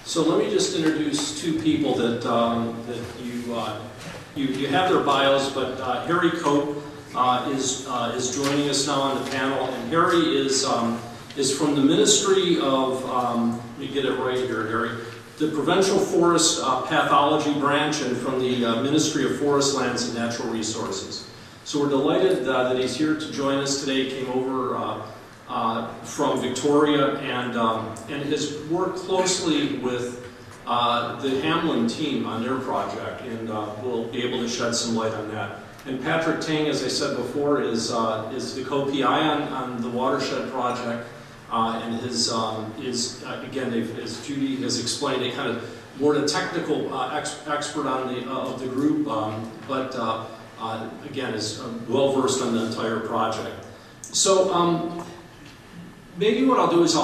So let me just introduce two people that you have their bios, but Harry Kope is joining us now on the panel, and Harry is from the Ministry of let me get it right here, Harry, the Provincial Forest Pathology Branch, and from the Ministry of Forest Lands and Natural Resources. So we're delighted that he's here to join us today. He came over from Victoria and has worked closely with the Hamlin team on their project, and we'll be able to shed some light on that. And Patrick Tang, as I said before, is the co-PI on the watershed project, and is again, as Judy has explained, a kind of more the technical expert on of the group, but again is well versed on the entire project. So maybe what I'll do is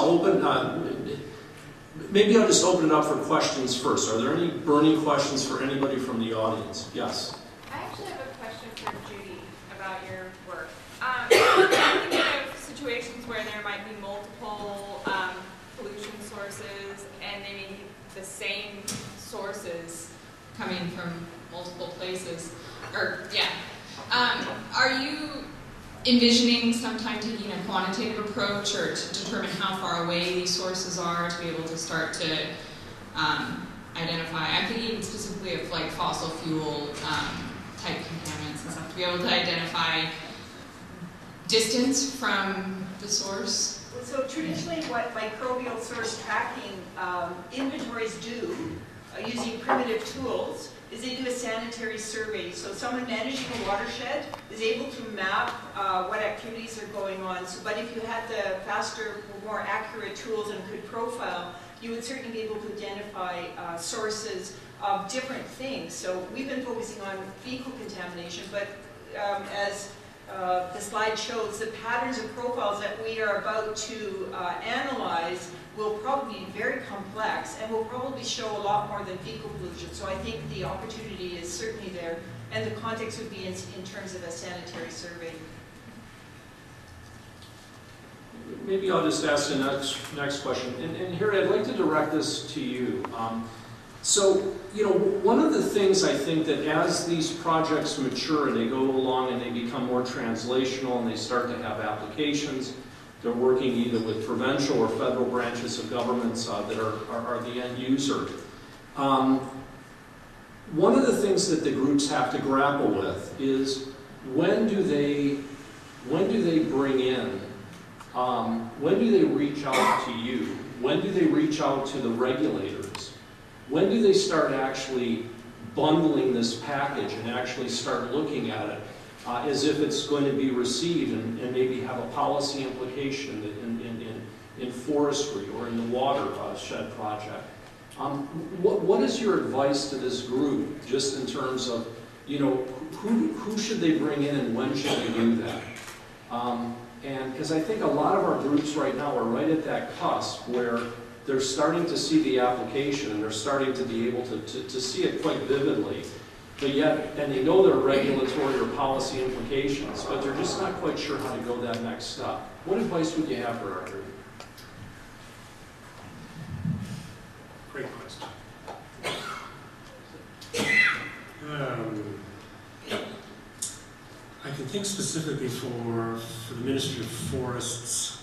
maybe I'll just open it up for questions first. Are there any burning questions for anybody from the audience? Yes. I actually have a question for Judy about your work. I'm thinking of situations where there might be multiple pollution sources, and maybe the same sources coming from multiple places. Or are you envisioning sometime taking a quantitative approach, or to determine how far away these sources are to be able to start to identify? I'm thinking specifically of like fossil fuel type contaminants and stuff, to be able to identify distance from the source. So traditionally what microbial source tracking inventories do, using primitive tools, is they do a sanitary survey. So someone managing a watershed is able to map what activities are going on. So, but if you had the faster, more accurate tools and could profile, you would certainly be able to identify sources of different things. So we've been focusing on fecal contamination, but as the slide shows, the patterns and profiles that we are about to analyze will probably be very complex and will probably show a lot more than fecal pollution. So I think the opportunity is certainly there, and the context would be in terms of a sanitary survey. Maybe I'll just ask the next question. And here, I'd like to direct this to you. So, you know, one of the things I think that as these projects mature and they go along and they become more translational and they start to have applications, they're working either with provincial or federal branches of governments that are the end user. One of the things that the groups have to grapple with is when do they bring in, when do they reach out to you? When do they reach out to the regulators? When do they start actually bundling this package and actually start looking at it as if it's going to be received and maybe have a policy implication in forestry or in the watershed project? What is your advice to this group, just in terms of, you know, who should they bring in and when should they do that? And because I think a lot of our groups right now are right at that cusp where they're starting to see the application and they're starting to be able to see it quite vividly. But yet, and they know there are regulatory or policy implications, but they're just not quite sure how to go that next step. What advice would you have for our group? Great question. I can think specifically for the Ministry of Forests.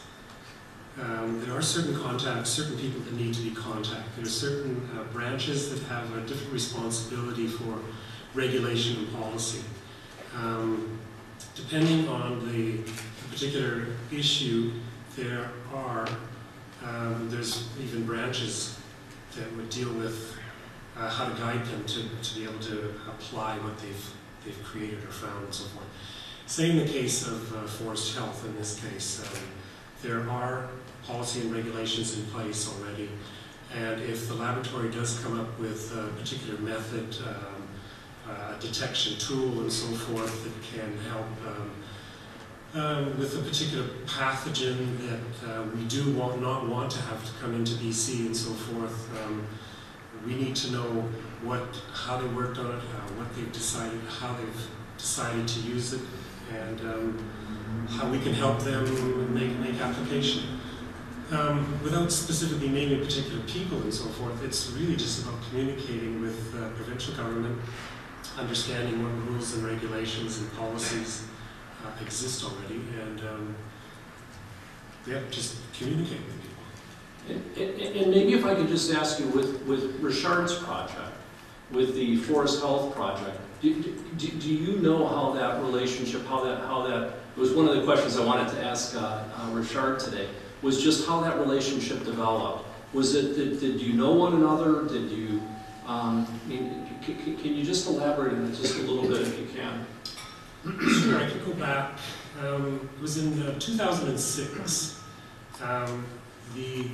There are certain contacts, certain people that need to be contacted. There are certain branches that have a different responsibility for regulation and policy. Depending on the particular issue, there's even branches that would deal with how to guide them to be able to apply what they've created or found and so forth. Same in the case of forest health in this case. There are policy and regulations in place already, and if the laboratory does come up with a particular method, a detection tool and so forth that can help with a particular pathogen that we do not want to have to come into BC and so forth, we need to know how they worked on it, what they've decided, how they've decided to use it, and how we can help them make application. Without specifically naming particular people and so forth, it's really just about communicating with provincial government, understanding what rules and regulations and policies exist already, and just communicate with people. And maybe if I could just ask you, with Richard's project, with the Forest Health Project, do you know how that relationship, how that, it was one of the questions I wanted to ask Richard today, was just how that relationship developed. Was it, did you know one another? Did you, can you just elaborate on it just a little bit if you can? Sure, I can go back. It was in 2006. The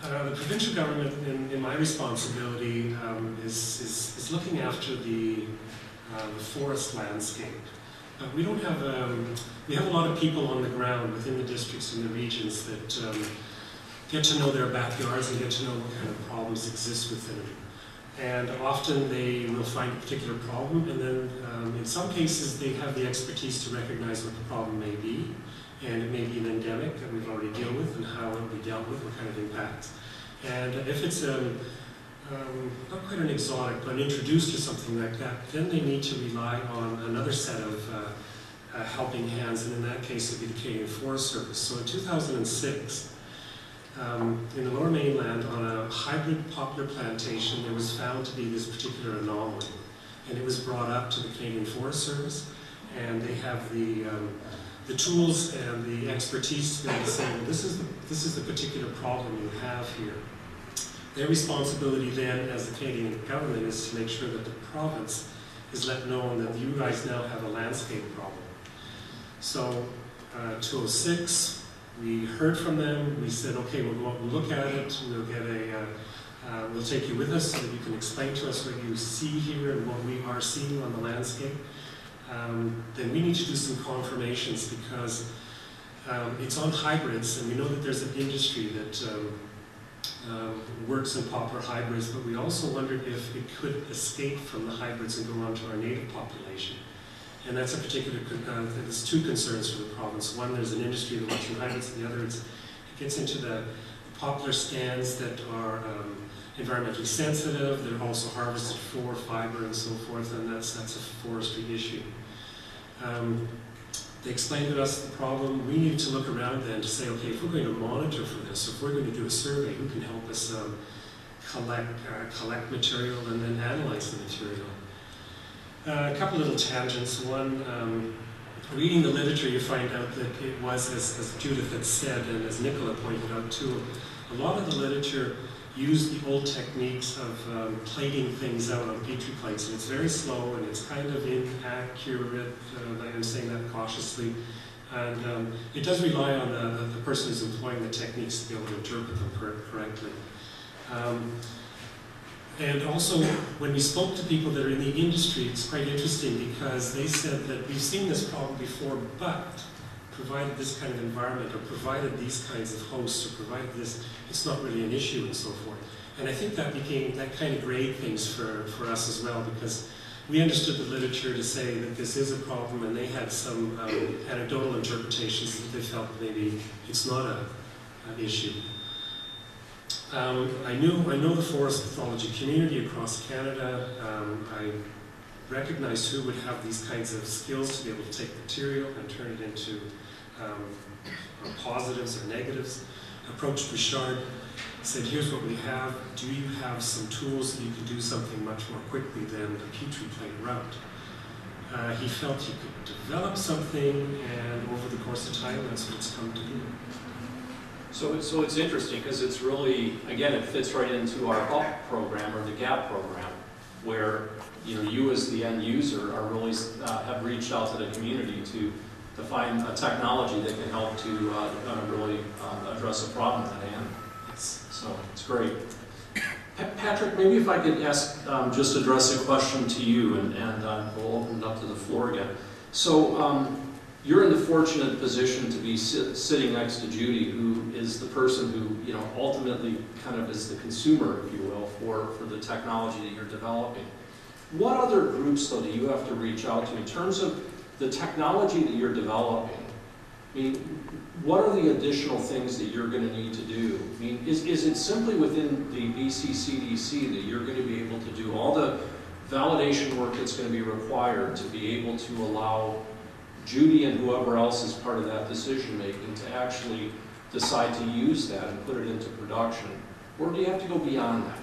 provincial government, in my responsibility, is looking after the forest landscape. We don't have, we have a lot of people on the ground within the districts and the regions that get to know their backyards and get to know what kind of problems exist within them. And often they will find a particular problem, and then in some cases they have the expertise to recognize what the problem may be, and it may be an endemic that we've already dealt with, and how it will be dealt with, what kind of impacts. And if it's not quite an exotic, but introduced to something like that, then they need to rely on another set of helping hands, and in that case it would be the Canadian Forest Service. So in 2006, in the Lower Mainland, on a hybrid poplar plantation, there was found to be this particular anomaly, and it was brought up to the Canadian Forest Service, and they have the tools and the expertise to be able to say, well, this is the particular problem you have here. Their responsibility then, as the Canadian government, is to make sure that the province is let know that you guys now have a landscape problem. So, 2006. We heard from them. We said, okay, we'll go out and look at it. We'll get we'll take you with us so that you can explain to us what you see here and what we are seeing on the landscape. Then we need to do some confirmations because it's on hybrids, and we know that there's an industry that works in poplar hybrids, but we also wondered if it could escape from the hybrids and go on to our native population. And that's a particular, there's two concerns for the province. One, there's an industry that works in hybrids, and the other, it gets into the poplar stands that are environmentally sensitive. They're also harvested for fiber and so forth, and that's a forestry issue. They explained to us the problem. We needed to look around then to say, okay, if we're going to monitor for this, if we're going to do a survey, who can help us collect material and then analyze the material? A couple little tangents. One, reading the literature, you find out that it was, as Judith had said, and as Nicolas pointed out too, a lot of the literature used the old techniques of plating things out on Petri plates, and it's very slow and it's kind of inaccurate. I'm saying that cautiously. And it does rely on the person who's employing the techniques to be able to interpret them correctly. And also, when we spoke to people that are in the industry, it's quite interesting because they said that we've seen this problem before, but provided this kind of environment, or provided these kinds of hosts, or provided this, it's not really an issue and so forth. And I think that kind of grayed things for us as well, because we understood the literature to say that this is a problem, and they had some anecdotal interpretations that they felt maybe it's not an issue. I know the forest pathology community across Canada. I recognized who would have these kinds of skills to be able to take material and turn it into positives or negatives. Approached Richard, said, here's what we have. Do you have some tools that you can do something much more quickly than the Petri plate route? He felt he could develop something, and over the course of time, that's what it's come to be. So it's interesting because it's really, again, it fits right into our UP program or the GAP program, where you as the end user are really have reached out to the community to find a technology that can help to really address a problem at hand. So it's great. Patrick, maybe if I could ask, just address a question to you, and we'll open it up to the floor again. So you're in the fortunate position to be sitting next to Judy, who is the person who ultimately kind of is the consumer, if you will, for the technology that you're developing. What other groups, though, do you have to reach out to in terms of the technology that you're developing? I mean, what are the additional things that you're going to need to do? I mean, is it simply within the BC CDC that you're going to be able to do all the validation work that's going to be required to be able to allow Judy and whoever else is part of that decision making to actually decide to use that and put it into production? Or do you have to go beyond that?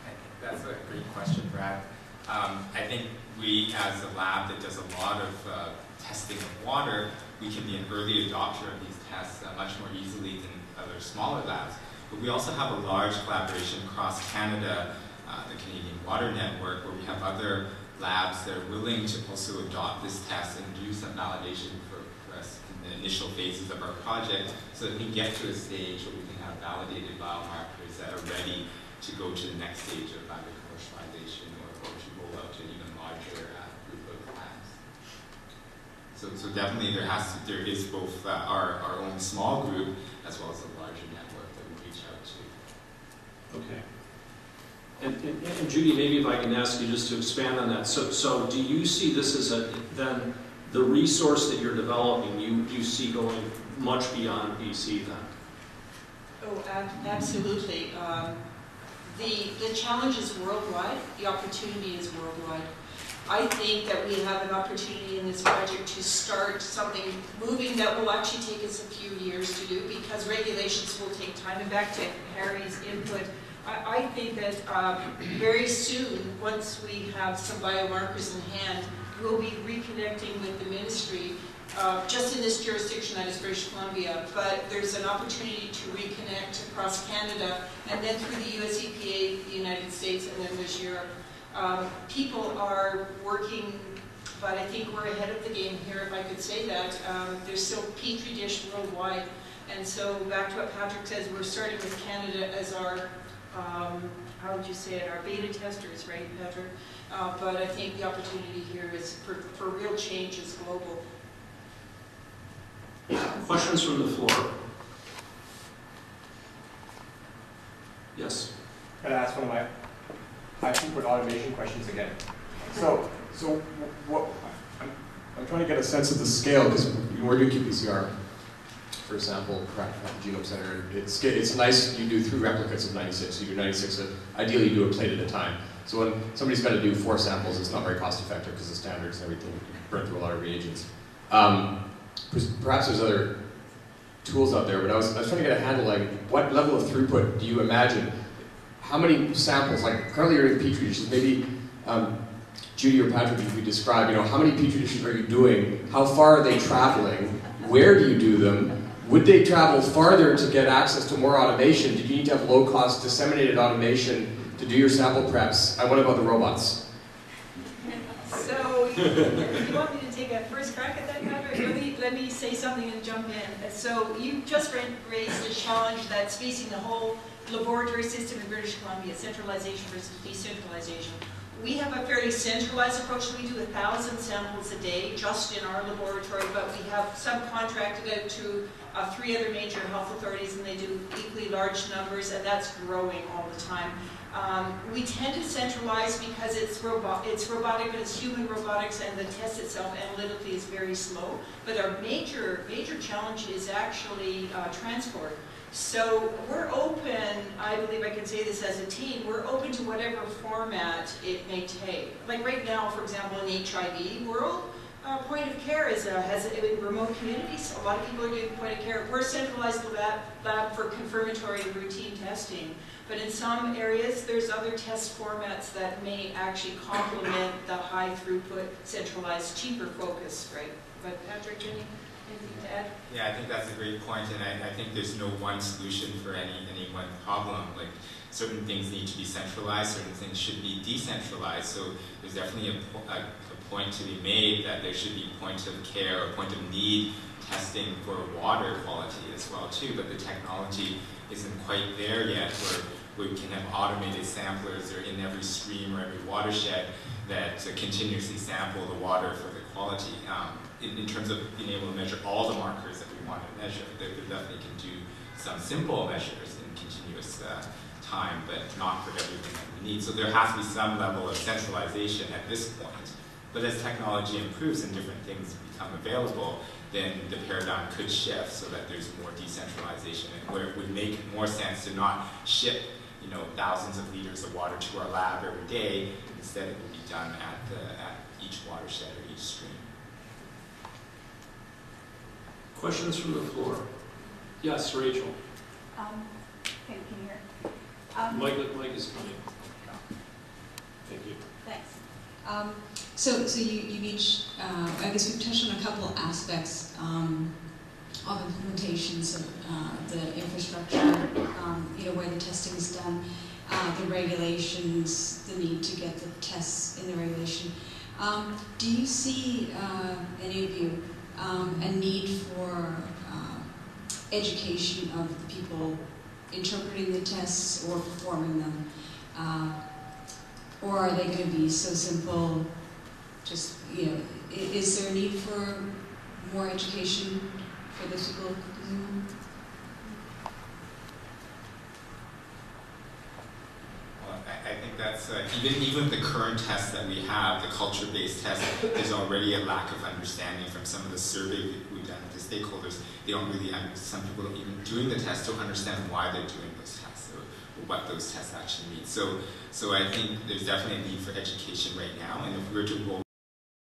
I think that's a great question, Brad. I think we, as a lab that does a lot of testing of water, we can be an early adopter of these tests much more easily than other smaller labs. But we also have a large collaboration across Canada, the Canadian Water Network, where we have other labs that are willing to also adopt this test and do some validation for us in the initial phases of our project, so that we can get to a stage where we can have validated biomarkers that are ready to go to the next stage of either commercialization or to roll out to an even larger group of labs. So definitely there is both our own small group as well as a larger network that we reach out to. Okay. And Judy, maybe if I can ask you just to expand on that. So do you see this as then the resource that you're developing, you see going much beyond BC then? Oh, absolutely. The challenge is worldwide. The opportunity is worldwide. I think that we have an opportunity in this project to start something moving that will actually take us a few years to do, because regulations will take time. And back to Harry's input, I think that very soon, once we have some biomarkers in hand, we'll be reconnecting with the ministry, just in this jurisdiction, that is British Columbia, but there's an opportunity to reconnect across Canada, and then through the US EPA, the United States, and then there's Europe. People are working, but I think we're ahead of the game here, if I could say that. There's still Petri dish worldwide, and so back to what Patrick says, we're starting with Canada as our how would you say it, our beta testers, right, Patrick? But I think the opportunity here is for real change is global. Questions from the floor? Yes? Can I ask one of my high-throughput automation questions again? So what I'm trying to get a sense of the scale, because we're doing qPCR for a sample at the Genome Center. It's nice you do 3 replicates of 96. You do 96, ideally you do a plate at a time. So when somebody's got to do 4 samples, it's not very cost effective because the standards and everything burn through a lot of reagents. Perhaps there's other tools out there, but I was trying to get a handle, like, what level of throughput do you imagine? How many samples, like currently you're in Petri dishes, maybe Judy or Patrick, if you describe, how many Petri dishes are you doing? How far are they traveling? Where do you do them? Would they travel farther to get access to more automation? Did you need to have low-cost disseminated automation to do your sample preps? What about the robots? So, you want me to take a first crack at that, Patrick? Let me say something and jump in. So, you just raised a challenge that's facing the whole laboratory system in British Columbia, centralization versus decentralization. We have a fairly centralized approach. We do 1,000 samples a day just in our laboratory, but we have subcontracted out to 3 other major health authorities, and they do equally large numbers, and that's growing all the time. We tend to centralize because it's robotic, but it's human robotics, and the test itself analytically is very slow. But our major challenge is actually transport. So we're open, I believe I can say this as a team, we're open to whatever format it may take. Like right now, for example, in HIV world, point of care has in remote communities, a lot of people are doing point of care. We're a centralized lab for confirmatory and routine testing. But in some areas, there's other test formats that may actually complement the high throughput, centralized, cheaper focus, right? But Patrick, anything to add? Yeah, I think that's a great point, and I think there's no one solution for any one problem. Like, certain things need to be centralized, certain things should be decentralized. So there's definitely a point to be made that there should be point of care or point of need testing for water quality as well too. But the technology isn't quite there yet, where we can have automated samplers that are in every stream or every watershed that continuously sample the water for the quality. In terms of being able to measure all the markers that we want to measure, they definitely can do some simple measures in continuous time, but not for everything that we need. So there has to be some level of centralization at this point But as technology improves and different things become available, then the paradigm could shift so that there's more decentralization, and where it would make more sense to not ship, you know, thousands of liters of water to our lab every day. Instead, it would be done at each watershed or each stream. Questions from the floor? Yes, Rachel. Can you hear? Mike is coming. Thank you. Thanks. So you've each, I guess we've touched on a couple aspects of implementations of the infrastructure, you know, where the testing is done, the regulations, the need to get the tests in the regulation. Do you see, any of you, a need for education of the people interpreting the tests or performing them? Or are they going to be so simple, just, you know, is there a need for more education for those people? Well, I think that's, even with the current tests that we have, the culture-based tests, there's already a lack of understanding from some of the survey we've done with the stakeholders. They don't really, some people don't even doing the tests don't understand why they're doing those tests or what those tests actually mean. So I think there's definitely a need for education right now, and if we were to roll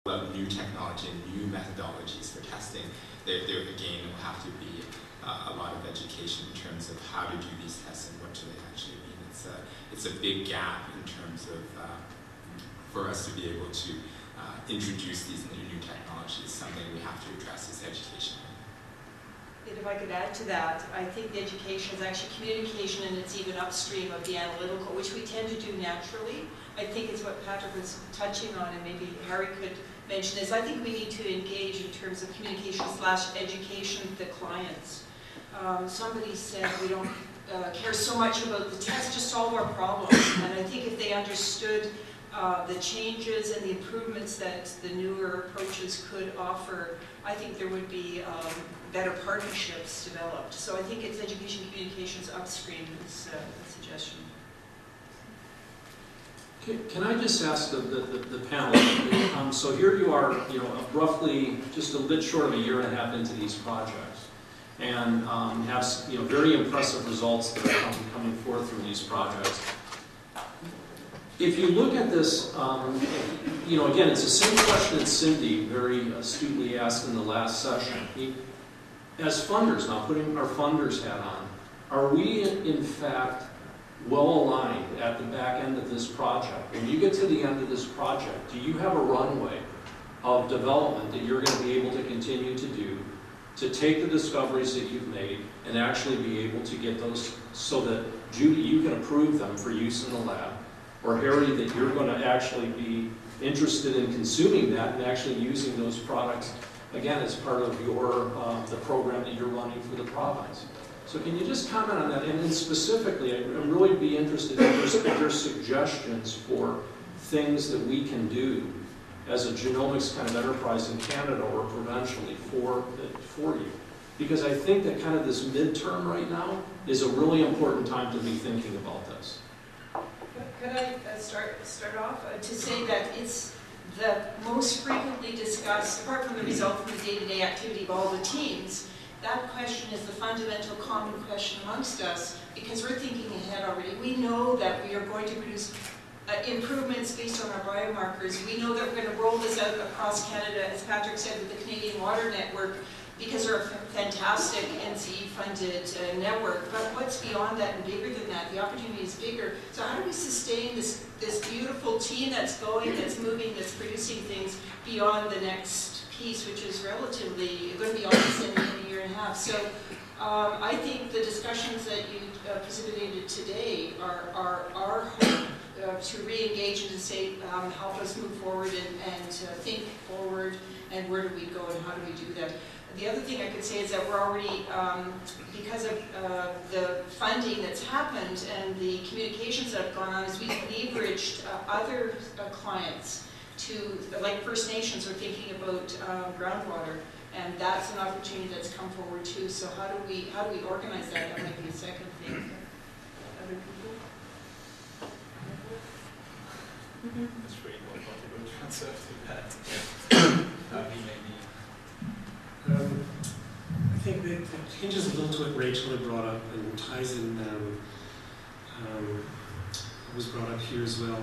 out new technology and new methodologies for testing, there again will have to be a lot of education in terms of how to do these tests and what do they actually mean. It's a big gap in terms of for us to be able to introduce these new technologies. Something we have to address is education. And if I could add to that, I think the education is actually communication, and it's even upstream of the analytical, which we tend to do naturally. I think it's what Patrick was touching on, and maybe Harry could mention is I think we need to engage in terms of communication / education of the clients. Somebody said we don't care so much about the test, just solve our problems. And I think if they understood the changes and the improvements that the newer approaches could offer, I think there would be better partnerships developed. So I think it's education communications upstream is a suggestion. Can I just ask the panel, so here you are, you know, roughly just a bit short of a year and a half into these projects, and have, you know, very impressive results that are coming forth from these projects. If you look at this, you know, again, it's the same question that Cindy very astutely asked in the last session. As funders, now putting our funders hat on, are we in fact well aligned at the back end of this project? When you get to the end of this project, do you have a runway of development that you're going to be able to continue to do, to take the discoveries that you've made and actually be able to get those so that, Judy, you can approve them for use in the lab, or Harry, that you're going to actually be interested in consuming that and actually using those products, again, as part of your the program that you're running for the province? So can you just comment on that? And then specifically, I'd really be interested in your suggestions for things that we can do as a genomics kind of enterprise in Canada or provincially for you. Because I think that kind of this midterm right now is a really important time to be thinking about this. Could I start off to say that it's the most frequently discussed, apart from the result from the day-to-day activity of all the teams, that question is the fundamental common question amongst us, because we're thinking ahead already. We know that we are going to produce improvements based on our biomarkers. We know that we're going to roll this out across Canada, as Patrick said, with the Canadian Water Network, because we're a fantastic NCE-funded network. But what's beyond that and bigger than that? The opportunity is bigger. So how do we sustain this beautiful team that's going, that's moving, that's producing things beyond the next piece, which is relatively going to be almost in a year and a half? So I think the discussions that you precipitated today are our hope to re-engage and to say, help us move forward and to think forward, and where do we go and how do we do that? The other thing I could say is that we're already, because of the funding that's happened and the communications that have gone on, is we've leveraged other clients to, like First Nations, are thinking about groundwater, and that's an opportunity that's come forward too. So how do we organize that? That might be a second thing. Other people? answer to that. He may be. I think that it hinges a little to what Rachel had brought up and ties in what was brought up here as well.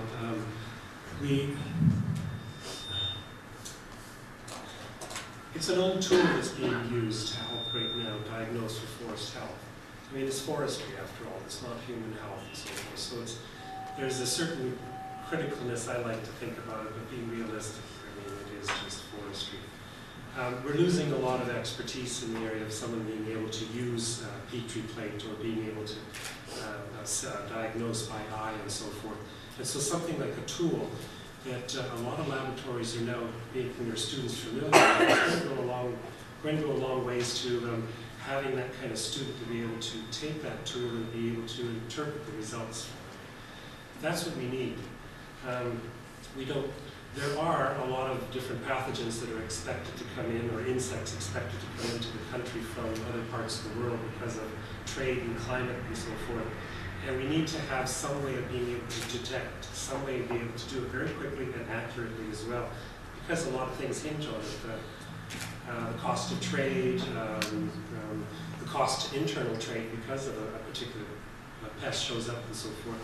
It's an old tool that's being used to help right now diagnose for forest health. I mean, it's forestry after all, it's not human health and so forth. So there's a certain criticalness I like to think about it, but being realistic, I mean, it is just forestry. We're losing a lot of expertise in the area of someone being able to use a Petri plate or being able to diagnose by eye and so forth. And so something like a tool that a lot of laboratories are now making their students familiar with is going to go a long ways to having that kind of student to be able to take that tool and be able to interpret the results. That's what we need. There are a lot of different pathogens that are expected to come in, or insects expected to come into the country from other parts of the world because of trade and climate and so forth. And we need to have some way of being able to detect, some way of being able to do it very quickly and accurately as well, because a lot of things hinge on it. The cost of trade, the cost to internal trade because of a particular pest shows up and so forth.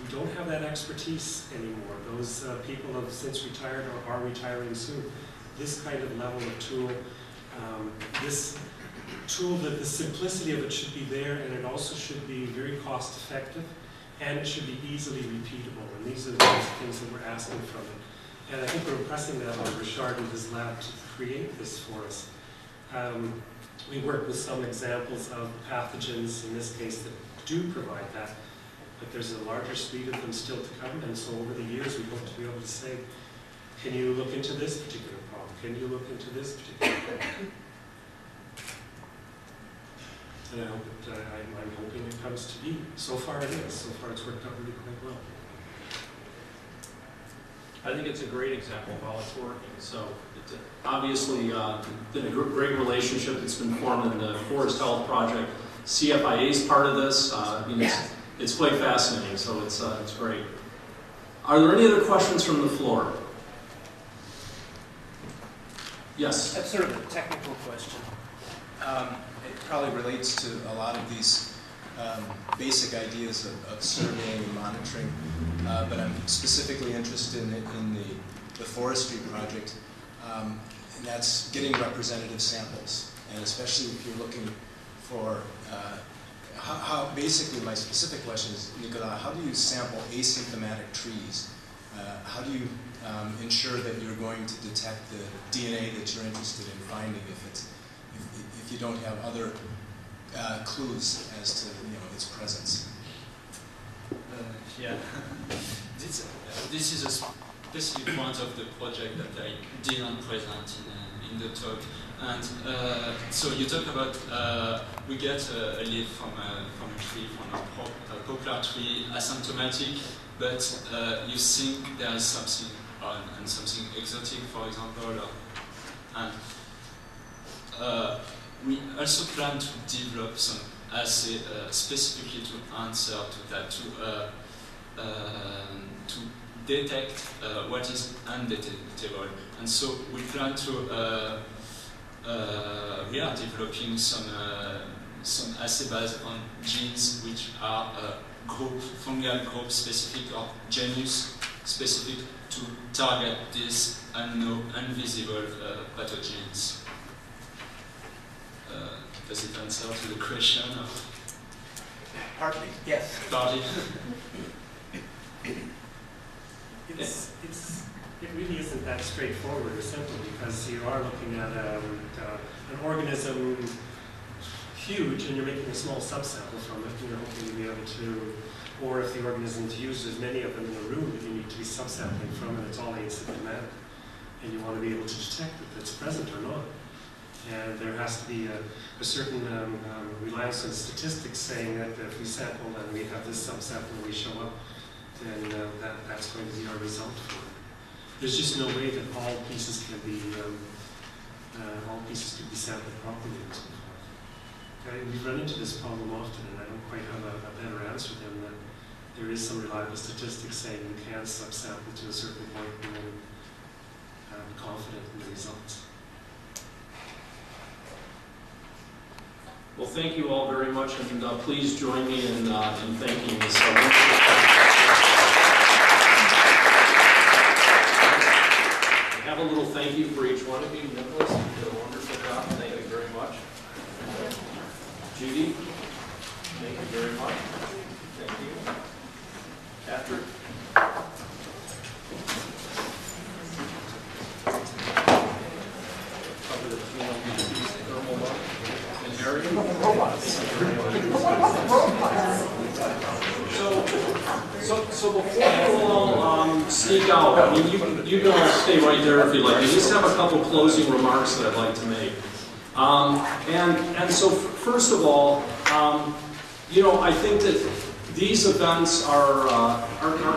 We don't have that expertise anymore. Those people have since retired or are retiring soon. This kind of level of tool, this tool, that the simplicity of it should be there, and it also should be very cost effective, and it should be easily repeatable. And these are the kinds of things that we're asking from it. And I think we're impressing that on Richard and his lab to create this for us. We work with some examples of pathogens, in this case, that do provide that. But there's a larger suite of them still to come, and so over the years we hope to be able to say, can you look into this particular problem? Can you look into this particular problem? And I hope I'm hoping it comes to be. So far it is. So far it's worked out really quite well. I think it's a great example of how it's working. So it's obviously been a great relationship that's been formed in the Forest Health Project. CFIA is part of this. I mean, it's quite fascinating, so it's great. Are there any other questions from the floor? Yes? That's sort of a technical question. It probably relates to a lot of these basic ideas of surveying and monitoring, but I'm specifically interested in the forestry project, and that's getting representative samples, and especially if you're looking for how basically my specific question is, Nicolas, how do you sample asymptomatic trees? How do you ensure that you're going to detect the DNA that you're interested in finding if you don't have other clues as to its presence? Yeah, this is a specific point of the project that I didn't present in the talk. And so you talk about we get a leaf from a tree, from a poplar tree, asymptomatic, but you think there is something on and something exotic, for example, and we also plan to develop some assay specifically to answer to that, to detect what is undetectable, and so we plan to. We are developing some assay based on genes which are fungal group specific or genus specific to target these unknown, invisible pathogens. Does it answer to the question? Partly, yes. Partly. It really isn't that straightforward or simple, because you are looking at an organism huge and you're making a small subsample from it, and you're hoping to be able to, or if the organism's used, there's many of them in the room that you need to be subsampling from, and it's all asymptomatic, and you want to be able to detect if it's present or not. And there has to be a certain reliance on statistics saying that if we sample and we have this subsample and we show up, then that's going to be our result for it. There's just no way that all pieces can be sampled properly and so forth. Okay? We've run into this problem often, and I don't quite have a better answer than that. There is some reliable statistics saying you can subsample to a certain point, and then confident in the results. Well, thank you all very much, and please join me in thanking this. I have a little thank you for each one of you. Nicolas, you did a wonderful job. Thank you very much. Judy, thank you very much. Thank you. Patrick. Cover the thermal mark. And Harry. So before you all sneak out, I mean, you can all stay right there if you like. I just have a couple closing remarks that I'd like to make. And so first of all, you know, I think that these events are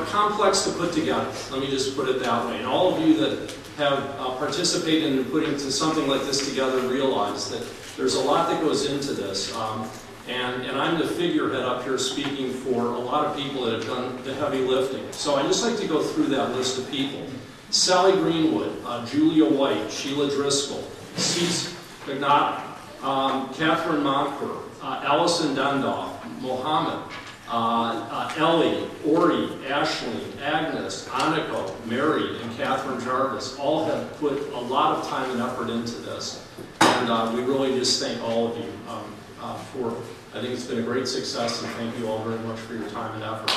complex to put together. Let me just put it that way. And all of you that have participated in putting something like this together realize that there's a lot that goes into this. And I'm the figurehead up here speaking for a lot of people that have done the heavy lifting. So I'd just like to go through that list of people. Sally Greenwood, Julia White, Sheila Driscoll, Cease McNaught, Catherine Moncur, Allison Dundoff, Mohammed, Ellie, Ori, Ashley, Agnes, Aniko, Mary, and Catherine Jarvis all have put a lot of time and effort into this. And we really just thank all of you for, I think it's been a great success, and thank you all very much for your time and effort.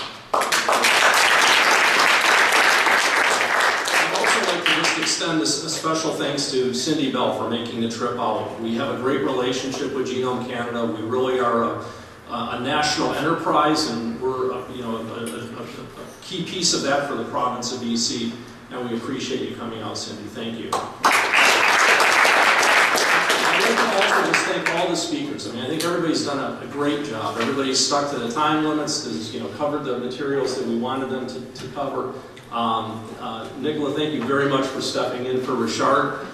I'd also like to just extend a special thanks to Cindy Bell for making the trip out. We have a great relationship with Genome Canada. We really are a national enterprise, and we're a key piece of that for the province of BC, and we appreciate you coming out, Cindy. Thank you. I'd like to also just thank all the speakers. I mean, I think everybody's done a great job. Everybody's stuck to the time limits, has, covered the materials that we wanted them to cover. Nicolas, thank you very much for stepping in for Richard.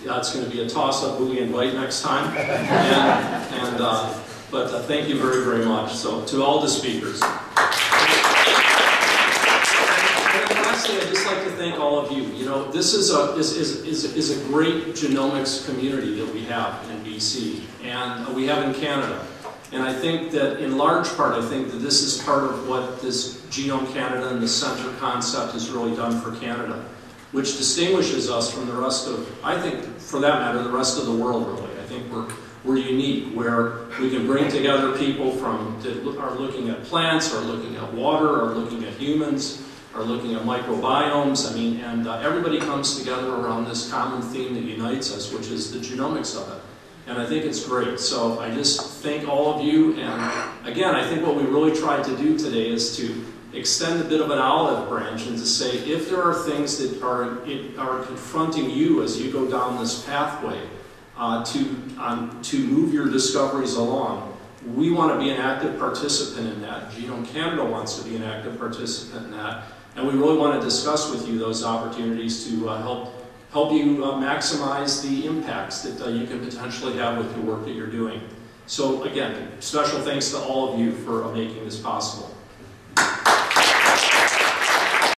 It's going to be a toss-up who we invite next time. But thank you very, very much. So, to all the speakers. And lastly, I'd just like to thank all of you. You know, this is a great genomics community that we have in BC, and we have in Canada. And I think that, in large part, I think that this is part of what this Genome Canada and the Centre concept has really done for Canada, which distinguishes us from the rest of, I think, for that matter, the rest of the world, really. I think we're unique, where we can bring together people that are looking at plants, or looking at water, or looking at humans, or looking at microbiomes. I mean, and everybody comes together around this common theme that unites us, which is the genomics of it. And I think it's great. So I just thank all of you. And again, I think what we really tried to do today is to extend a bit of an olive branch and to say, if there are things that are confronting you as you go down this pathway, to move your discoveries along, we want to be an active participant in that. Genome Canada wants to be an active participant in that. And we really want to discuss with you those opportunities to help you maximize the impacts that you can potentially have with the work that you're doing. So again, special thanks to all of you for making this possible.